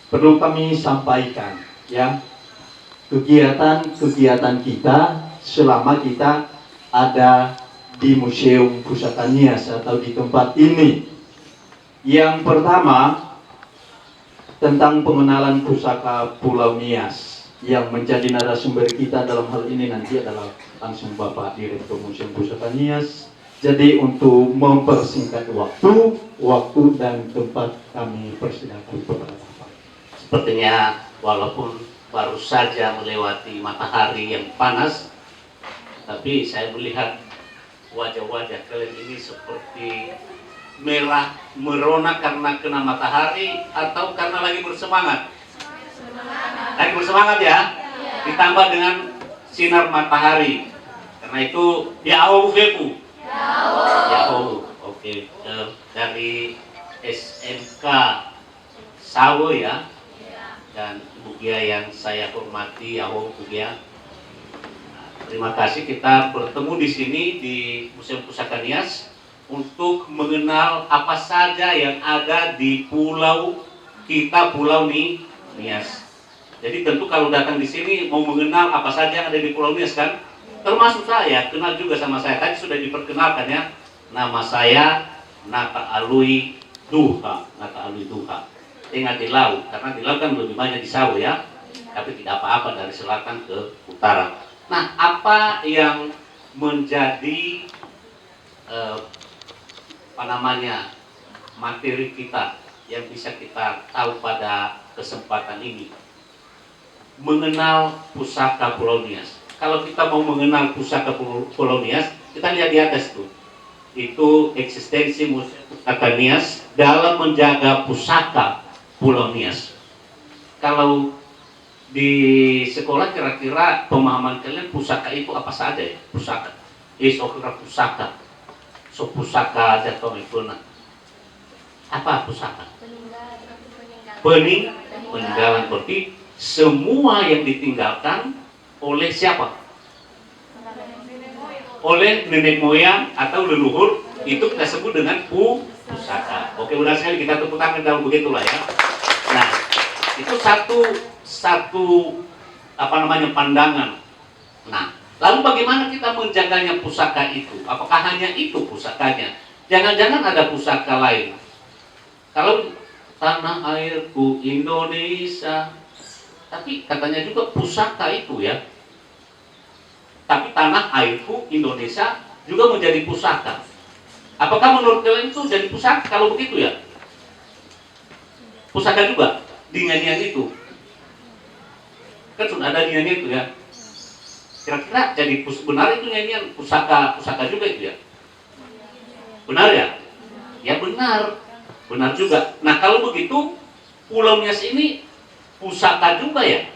perlu kami sampaikan ya, kegiatan-kegiatan kita selama kita ada di Museum Pusaka Nias atau di tempat ini. Yang pertama, tentang pengenalan pusaka Pulau Nias. Yang menjadi narasumber kita dalam hal ini nanti adalah langsung Bapak Direktur Museum Pusaka Nias. Jadi untuk mempersingkat waktu dan tempat kami persilakan kepada Bapak. Sepertinya walaupun baru saja melewati matahari yang panas, tapi saya melihat wajah-wajah kalian ini seperti merah merona karena kena matahari atau karena lagi bersemangat? Lagi bersemangat ya? Ditambah dengan sinar matahari. Karena itu Yahoo Veku. Yahoo. Oke. Dari SMK Sawo ya. Dan Ibu Gia yang saya hormati, Yahoo Ibu Gia. Terima kasih kita bertemu di sini di Museum Pusaka Nias untuk mengenal apa saja yang ada di pulau kita, Pulau Nias. Jadi tentu kalau datang di sini mau mengenal apa saja yang ada di Pulau Nias kan, termasuk saya, kenal juga sama saya. Tadi sudah diperkenalkan ya, nama saya Nata Alui Duha. Ingat di laut, karena di laut kan lebih banyak di Sawo ya, tapi tidak apa-apa dari selatan ke utara. Nah, apa yang menjadi materi kita yang bisa kita tahu pada kesempatan ini? Mengenal pusaka Pulau Nias. Kalau kita mau mengenal pusaka Pulau Nias, kita lihat di atas tuh. Itu eksistensi Museum Pusaka Nias dalam menjaga pusaka Pulau Nias. Kalau di sekolah kira-kira pemahaman kalian pusaka itu apa saja ya? Pusaka. Pusaka. Pusaka jatuh itu. Apa pusaka? Peninggalan. Berarti semua yang ditinggalkan oleh siapa? Oleh nenek moyang atau leluhur, itu kita sebut dengan pusaka. Oke, mudah sekali kita tepuk tangan dalam begitulah ya. Nah, itu satu pandangan. Nah, lalu bagaimana kita menjaganya pusaka itu? Apakah hanya itu pusakanya? Jangan-jangan ada pusaka lain. Kalau tanah airku Indonesia, tapi katanya juga pusaka itu ya. Tapi tanah airku Indonesia juga menjadi pusaka. Apakah menurut kalian itu jadi pusaka kalau begitu ya? Pusaka juga di nyanyian itu. Kan sudah ada nyanyian itu ya. Kira-kira jadi benar itu nyanyian pusaka juga itu ya? Benar ya? Ya benar. Benar juga. Nah, kalau begitu Pulau Nias ini pusaka juga ya?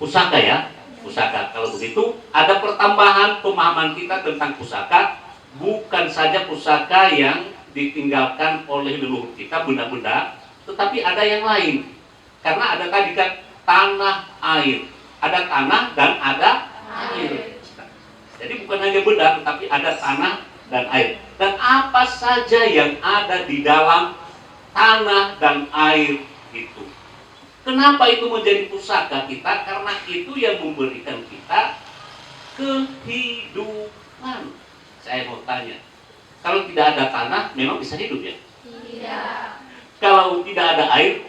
Pusaka ya? Pusaka. Kalau begitu ada pertambahan pemahaman kita tentang pusaka, bukan saja pusaka yang ditinggalkan oleh leluhur kita, benda-benda, tetapi ada yang lain. Karena ada tadi kan tanah air. Ada tanah dan ada air. Jadi bukan hanya benda, tetapi ada tanah dan air. Dan apa saja yang ada di dalam tanah dan air itu. Kenapa itu menjadi pusaka kita? Karena itu yang memberikan kita kehidupan. Saya mau tanya, kalau tidak ada tanah, memang bisa hidup ya? Tidak. Kalau tidak ada air,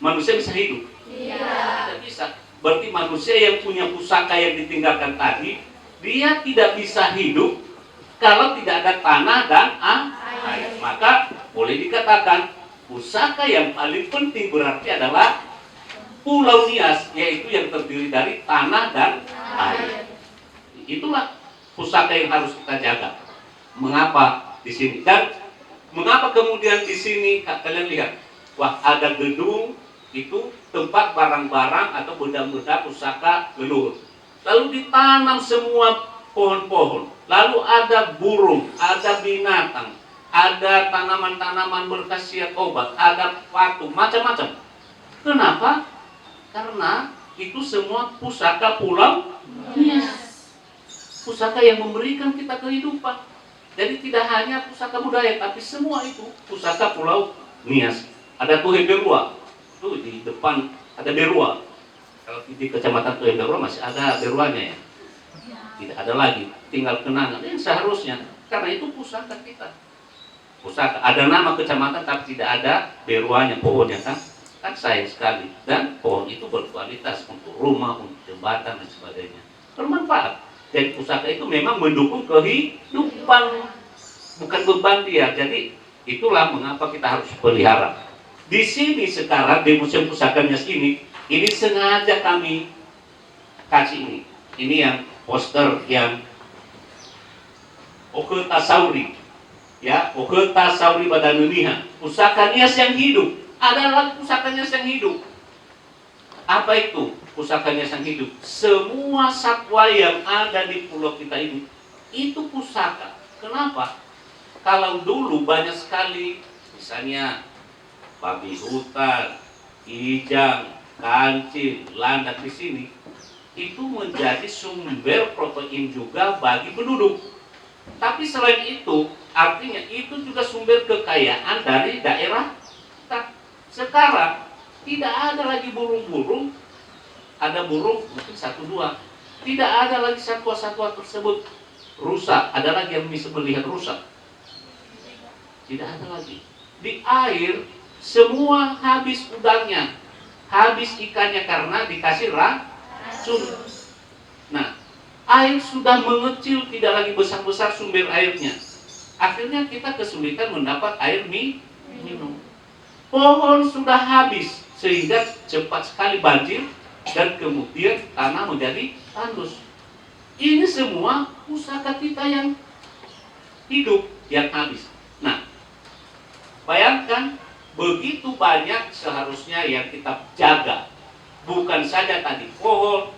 manusia bisa hidup? Tidak bisa. Berarti manusia yang punya pusaka yang ditinggalkan tadi, dia tidak bisa hidup kalau tidak ada tanah dan air. Maka boleh dikatakan pusaka yang paling penting berarti adalah Pulau Nias, yaitu yang terdiri dari tanah dan air. Itulah pusaka yang harus kita jaga. Mengapa di sini? Dan mengapa kemudian di sini kalian lihat, wah ada gedung itu tempat barang-barang atau benda-benda pusaka leluhur. Lalu ditanam semua pohon-pohon. Lalu ada burung, ada binatang, ada tanaman-tanaman berkhasiat obat, ada patung, macam-macam. Kenapa? Karena itu semua pusaka Pulau Nias. Pusaka yang memberikan kita kehidupan. Jadi tidak hanya pusaka budaya, tapi semua itu pusaka Pulau Nias. Ada Tuhe Berua. itu di depan ada berua. Kalau di kecamatan Tuyan Berua masih ada beruanya ya, tidak ada lagi, tinggal kenangan yang seharusnya, karena itu pusaka kita. Pusaka ada nama kecamatan tapi tidak ada beruanya, pohonnya kan sayang sekali. Dan pohon itu berkualitas untuk rumah, untuk jembatan dan sebagainya, bermanfaat. Jadi pusaka itu memang mendukung kehidupan, bukan beban dia. Jadi itulah mengapa kita harus pelihara. Di sini sekarang di Museum Pusaka Nias ini sengaja kami kasih ini. Ini yang poster yang Oke Tasauri, ya, Oke Tasauri Badanuniha, pusaka Nias yang hidup. Adalah pusaka Nias yang hidup. Apa itu pusaka Nias yang hidup? Semua satwa yang ada di pulau kita ini itu pusaka. Kenapa? Kalau dulu banyak sekali, misalnya babi hutan, kijang, kancing, landak di sini, itu menjadi sumber protein juga bagi penduduk. Tapi selain itu, artinya itu juga sumber kekayaan dari daerah kita. Sekarang tidak ada lagi burung-burung, ada burung mungkin 1-2. Tidak ada lagi satwa-satwa tersebut rusak. Ada lagi yang bisa melihat rusak. Tidak ada lagi. Di air semua habis udangnya, habis ikannya karena dikasih racun. Nah, air sudah mengecil, tidak lagi besar-besar sumber airnya. Akhirnya kita kesulitan mendapat air minum. Pohon sudah habis sehingga cepat sekali banjir dan kemudian tanah menjadi tandus. Ini semua pusaka kita yang hidup yang habis. Nah, bayangkan begitu banyak seharusnya yang kita jaga. Bukan saja tadi pohon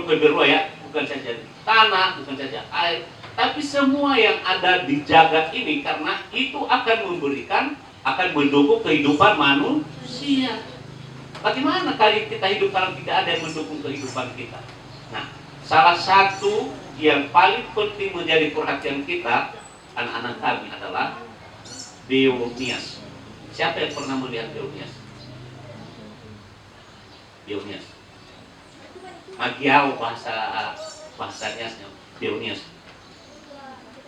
berberua ya, bukan saja tanah, bukan saja air, tapi semua yang ada di jagat ini, karena itu akan mendukung kehidupan manusia. Bagaimana kali kita hidup kalau tidak ada yang mendukung kehidupan kita? Nah, salah satu yang paling penting menjadi perhatian kita, anak-anak kami, adalah Beonias. Siapa yang pernah melihat Beonias? Beonias. Magiau bahasanya Beonias.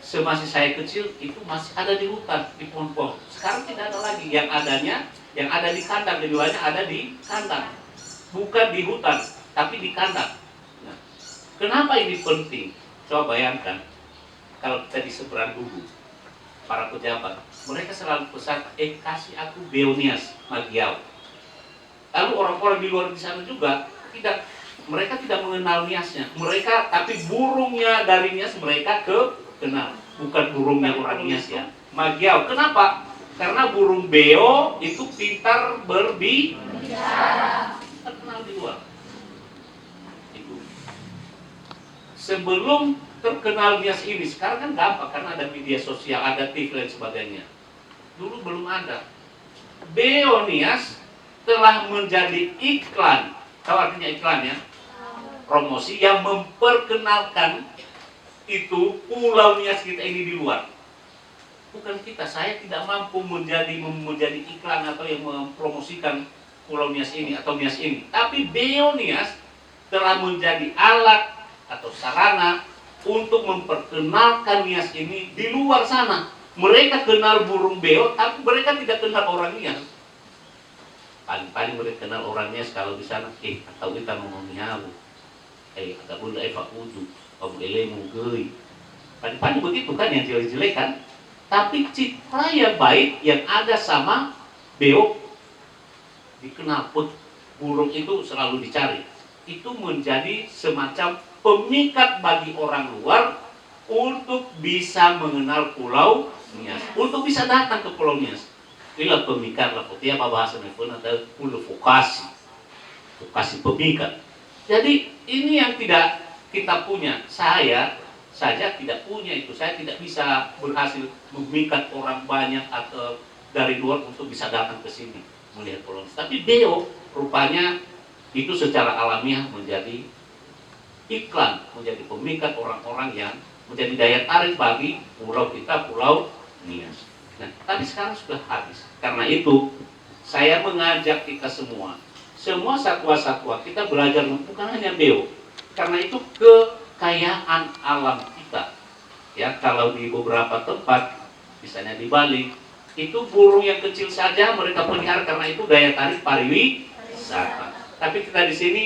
Semasih saya kecil itu masih ada di hutan, di pohon-pohon. Sekarang tidak ada lagi. Yang ada di kandang, keduanya ada di kandang. Bukan di hutan, tapi di kandang. Nah, kenapa ini penting? Coba bayangkan, kalau kita di seberang Dugu, para pejabat, mereka selalu pesan, kasih aku Beonias Magiau. Lalu orang-orang di luar di sana juga mereka tidak mengenal Niasnya. Tapi burungnya dari Nias mereka kenal. Bukan burungnya orang Nias ya. Magiau. Kenapa? Karena burung beo itu pintar berbicara. Terkenal di luar. Itu. Sebelum terkenal Nias ini, sekarang kan gampang karena ada media sosial, ada TV dan sebagainya. Dulu belum ada. Beonias telah menjadi iklan. Tahu artinya iklan ya? Promosi yang memperkenalkan itu Pulau Nias kita ini di luar. Bukan kita, saya tidak mampu menjadi iklan atau yang mempromosikan Pulau Nias ini atau Nias ini. Tapi Beonias telah menjadi alat atau sarana untuk memperkenalkan Nias ini di luar sana. Mereka kenal burung beo, tapi mereka tidak kenal orang Nias. Paling-paling mereka kenal orang Nias kalau di sana, atau kita mengomihamu, ada bunda Eva Udu, kamu elemu gei. Paling-paling begitu kan yang jelek-jelek kan. Tapi citra yang baik yang ada sama beo dikenal pun, burung itu selalu dicari. Itu menjadi semacam pemikat bagi orang luar untuk bisa mengenal Pulau Nias, untuk bisa datang ke Pulau Nias. Inilah pemikat lah, apa bahasa Nepal atau pulau vokasi pemikat. Jadi ini yang tidak kita punya. Saya saja tidak punya itu. Saya tidak bisa berhasil memikat orang banyak atau dari luar untuk bisa datang ke sini melihat Pulau Nias. Tapi beo rupanya itu secara alamiah menjadi iklan, menjadi pemikat orang-orang yang menjadi daya tarik bagi pulau kita, Pulau Nias. Nah, tapi sekarang sudah habis. Karena itu saya mengajak kita semua satwa-satwa kita belajar bukan hanya beo, karena itu kekayaan alam kita. Ya, kalau di beberapa tempat, misalnya di Bali, itu burung yang kecil saja mereka pelihara karena itu daya tarik pariwisata. Tapi kita di sini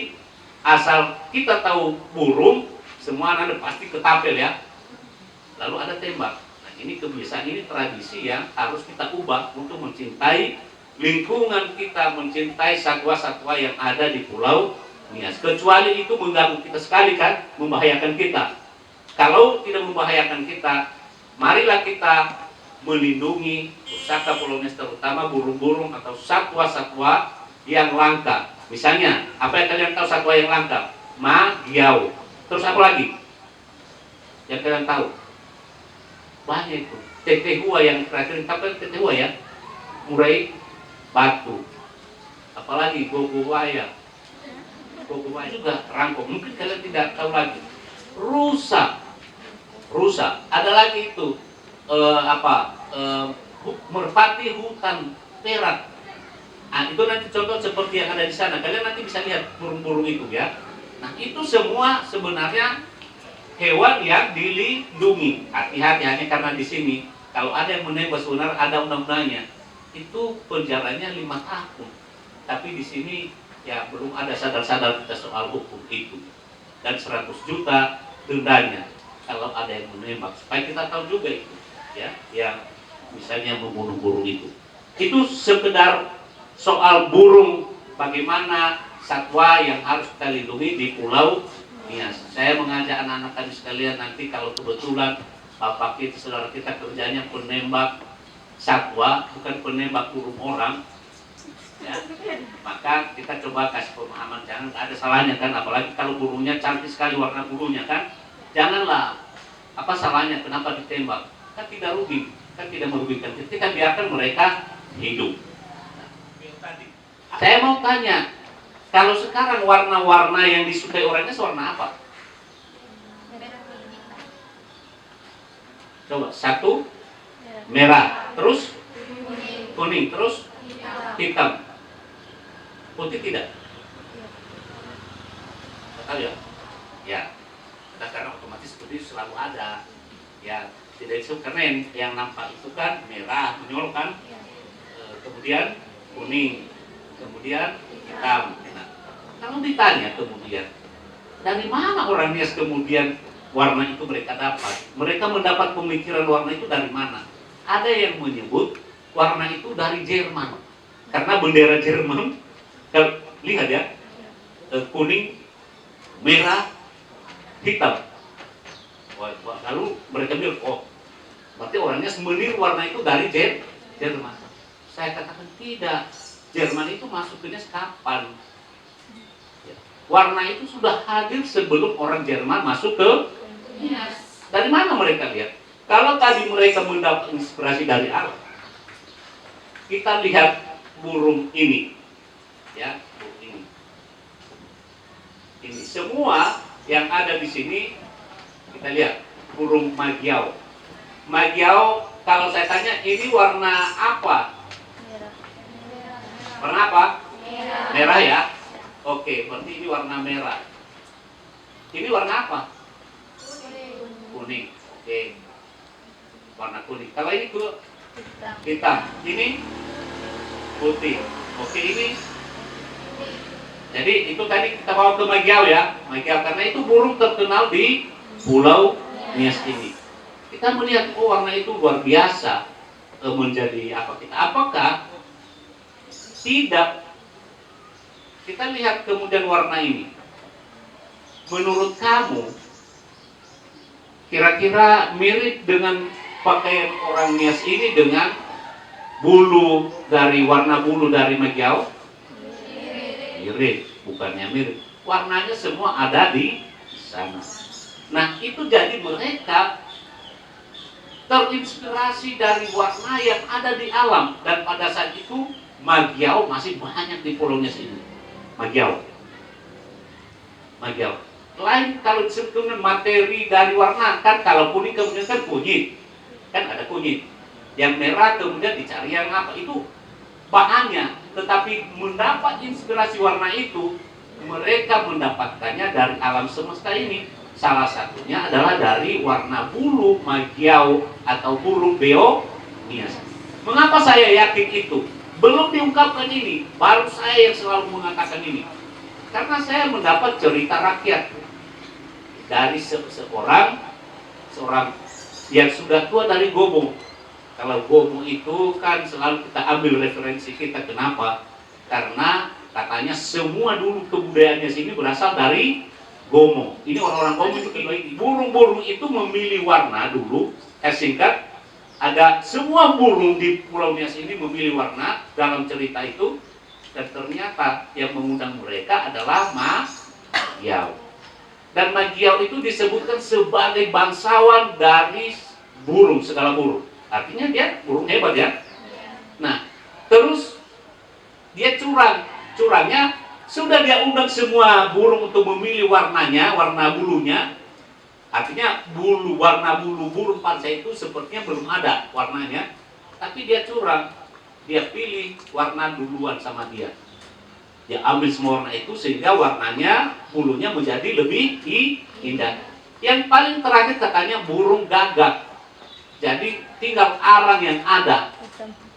asal kita tahu burung, semua anak pasti ketapel ya. Lalu ada tembak. Nah, ini kebiasaan, ini tradisi yang harus kita ubah untuk mencintai lingkungan kita, mencintai satwa-satwa yang ada di Pulau Nias. Kecuali itu mengganggu kita sekali kan, membahayakan kita. Kalau tidak membahayakan kita, marilah kita melindungi pusaka Pulau Nias, terutama burung-burung atau satwa-satwa yang langka. Misalnya, apa yang kalian tahu satwa yang langka? Magiau. Terus apa lagi yang kalian tahu? Banyak itu. Tetehua yang terakhir, apa tetehua ya? Murai batu. Apalagi gogoaya. Gogoaya juga rangkong. Mungkin kalian tidak tahu lagi. Rusa. Ada lagi itu merpati hutan perak. Nah, itu nanti contoh seperti yang ada di sana. Kalian nanti bisa lihat burung-burung itu ya. Nah, itu semua sebenarnya hewan yang dilindungi. Hati-hati, hanya karena di sini kalau ada yang menembak sebenarnya ada undang-undangnya. Itu penjaranya 5 tahun. Tapi di sini ya belum ada sadar-sadar kita soal hukum itu. Dan 100 juta dendanya kalau ada yang menembak. Supaya kita tahu juga itu ya, yang misalnya membunuh burung itu. Itu sekedar soal burung, bagaimana satwa yang harus kita lindungi di Pulau Nias. Saya mengajak anak-anak kami sekalian, nanti kalau kebetulan bapak kita, saudara kita kerjanya penembak satwa, bukan penembak burung orang, ya, maka kita coba kasih pemahaman, jangan ada salahnya kan, apalagi kalau burungnya cantik sekali warna burungnya kan, janganlah, apa salahnya, kenapa ditembak? Kan tidak rugi, kan tidak merugikan kita, biarkan mereka hidup. Saya mau tanya, kalau sekarang warna-warna yang disukai orangnya warna apa? Coba, 1 merah, terus kuning, terus hitam. Putih tidak? Tahu ya? Ya. Nah, karena otomatis putih selalu ada. Ya, tidak isu karena yang nampak itu kan merah, menyolok kan? Kemudian kuning, kemudian hitam. Nah, kalau ditanya kemudian dari mana orang Nias kemudian warna itu mereka dapat? Mereka mendapat pemikiran warna itu dari mana? Ada yang menyebut warna itu dari Jerman, karena bendera Jerman, kalau lihat ya, kuning, merah, hitam. Lalu mereka bilang, oh, berarti orangnya meniru warna itu dari Jerman. Saya katakan tidak. Jerman itu masuk ke Nias kapan? Warna itu sudah hadir sebelum orang Jerman masuk ke Nias. Dari mana mereka lihat? Kalau tadi mereka mendapat inspirasi dari alam, kita lihat burung ini, ya, burung ini. Ini semua yang ada di sini, kita lihat burung magiau. Magiau, kalau saya tanya, ini warna apa? Warna apa? Merah ya? Oke, berarti ini warna merah. Ini warna apa? Kuning. Oke. Warna kuning. Kalau ini hitam. Ini putih. Oke, ini. Jadi itu tadi kita bawa ke Magiau ya. Magiau, karena itu burung terkenal di Pulau Nias ini. Kita melihat, oh, warna itu luar biasa menjadi apa kita. Apakah tidak kita lihat kemudian warna ini? Menurut kamu kira-kira mirip dengan pakaian orang Nias ini dengan bulu dari warna bulu dari Magiau? Mirip, bukannya mirip. Warnanya semua ada di sana. Nah, itu jadi mereka terinspirasi dari warna yang ada di alam, dan pada saat itu Magiau masih banyak di Pulau Nias ini. Magiau. Lain kalau disebutkan materi dari warna, kan kalau kuning kemudian kan kunyit, kan ada kunyit. Yang merah kemudian dicari yang apa, itu bahannya. tetapi mendapat inspirasi warna itu mereka mendapatkannya dari alam semesta ini. Salah satunya adalah dari warna bulu magiau atau burung beonias. Mengapa saya yakin itu? Belum diungkapkan ini, baru saya yang selalu mengatakan ini. Karena saya mendapat cerita rakyat dari seorang yang sudah tua dari Gomo. Kalau Gomo itu kan selalu kita ambil referensi kita. Kenapa? Karena katanya semua dulu kebudayaannya sini berasal dari Gomo. Ini orang-orang Gomo itu burung-burung itu memilih warna dulu. Singkat, ada semua burung di Pulau Nias ini memilih warna dalam cerita itu. Dan ternyata yang mengundang mereka adalah Magiau. Dan Magiau itu disebutkan sebagai bangsawan dari burung, segala burung. Artinya dia burung hebat ya. Nah, terus dia curangnya sudah dia undang semua burung untuk memilih warnanya, warna bulunya. Artinya warna bulu burung panca itu sepertinya belum ada warnanya. Tapi dia curang, dia pilih warna duluan sama dia. Dia ambil semua warna itu sehingga warnanya, bulunya menjadi lebih indah. Yang paling terakhir katanya burung gagak. Jadi tinggal arang yang ada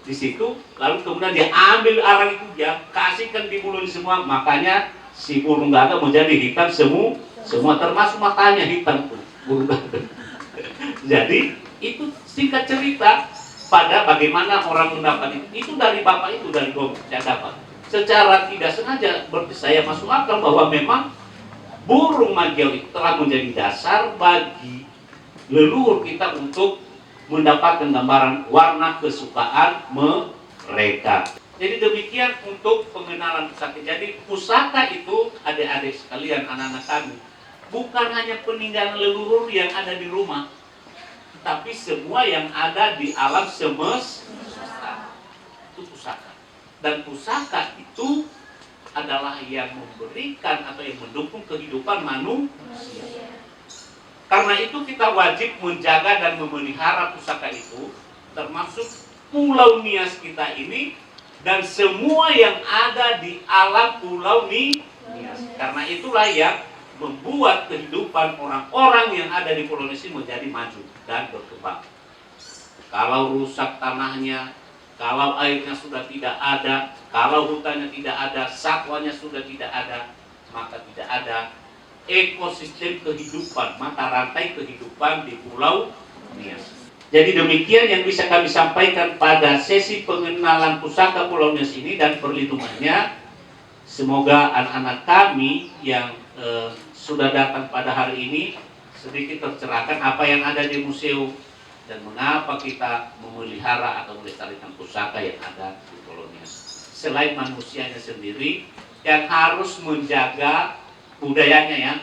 di situ, lalu kemudian dia ambil arang itu, dia kasihkan di bulunya semua, makanya si burung gagak menjadi hitam semua termasuk matanya hitam tuh, burung gagak. Jadi itu singkat cerita pada bagaimana orang mendapat itu dari bapak itu, dari Gomo saya dapat. Secara tidak sengaja saya masuk akal bahwa memang burung Magiau itu telah menjadi dasar bagi leluhur kita untuk mendapatkan gambaran warna kesukaan mereka. Jadi demikian untuk pengenalan pusaka. Jadi pusaka itu adik-adik sekalian, anak-anak kami, bukan hanya peninggalan leluhur yang ada di rumah, tapi semua yang ada di alam semesta itu pusaka. Dan pusaka itu adalah yang memberikan atau yang mendukung kehidupan manusia. Karena itu kita wajib menjaga dan memelihara pusaka itu, termasuk Pulau Nias kita ini dan semua yang ada di alam Pulau Nias. Karena itulah yang membuat kehidupan orang-orang yang ada di Pulau Nias ini menjadi maju dan berkembang. Kalau rusak tanahnya, kalau airnya sudah tidak ada, kalau hutannya tidak ada, satwanya sudah tidak ada, maka tidak ada ekosistem kehidupan, mata rantai kehidupan di Pulau Nias. Jadi demikian yang bisa kami sampaikan pada sesi pengenalan pusaka Pulau Nias ini dan perlindungannya. Semoga anak-anak kami yang sudah datang pada hari ini sedikit tercerahkan apa yang ada di museum dan mengapa kita memelihara atau melestarikan pusaka yang ada di Pulau Nias. Selain manusianya sendiri yang harus menjaga budayanya ya,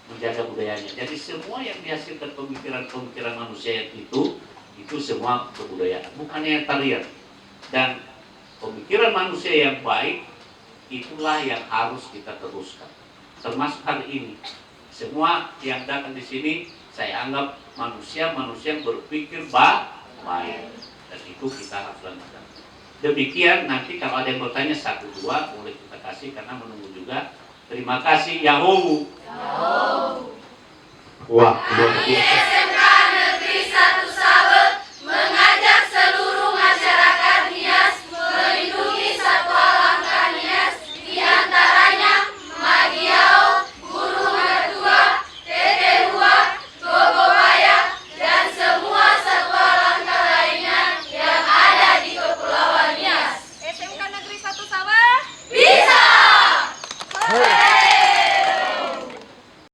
menjaga budayanya. Jadi semua yang dihasilkan pemikiran-pemikiran manusia itu semua kebudayaan, bukannya tarian. Dan pemikiran manusia yang baik itulah yang harus kita teruskan. Termasuk hari ini, semua yang datang di sini saya anggap manusia yang berpikir baik, dan itu kita harus lakukan. Demikian, nanti kalau ada yang bertanya 1-2 boleh kita kasih karena menunggu juga. Terima kasih, Yahoo. Wah, luar biasa.